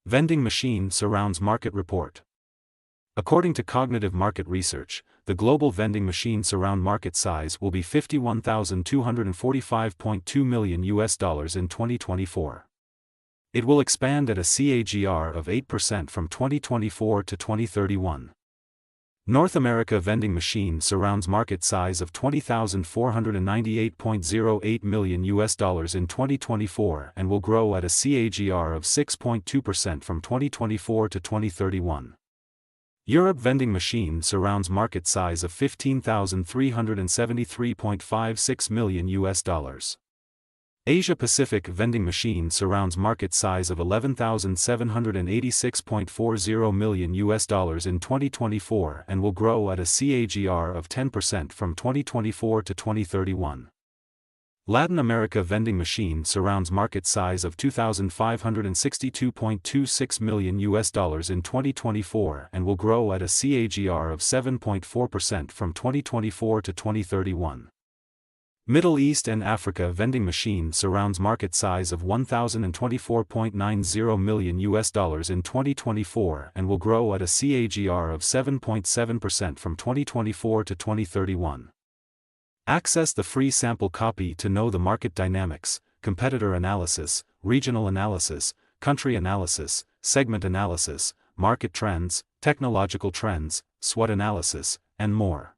Vending machine surrounds market report. According to Cognitive Market Research, the global vending machine surround market size will be $51,245.2 million in 2024. It will expand at a CAGR of 8% from 2024 to 2031. North America vending machine surrounds market size of $20,498.08 million in 2024 and will grow at a CAGR of 6.2% from 2024 to 2031. Europe vending machine surrounds market size of $15,373.56 million. Asia Pacific vending machine surrounds market size of $11,786.40 million in 2024 and will grow at a CAGR of 10% from 2024 to 2031. Latin America vending machine surrounds market size of $2,562.26 million in 2024 and will grow at a CAGR of 7.4% from 2024 to 2031. Middle East and Africa vending machine surrounds market size of $1,024.90 million in 2024 and will grow at a CAGR of 7.7% from 2024 to 2031. Access the free sample copy to know the market dynamics, competitor analysis, regional analysis, country analysis, segment analysis, market trends, technological trends, SWOT analysis, and more.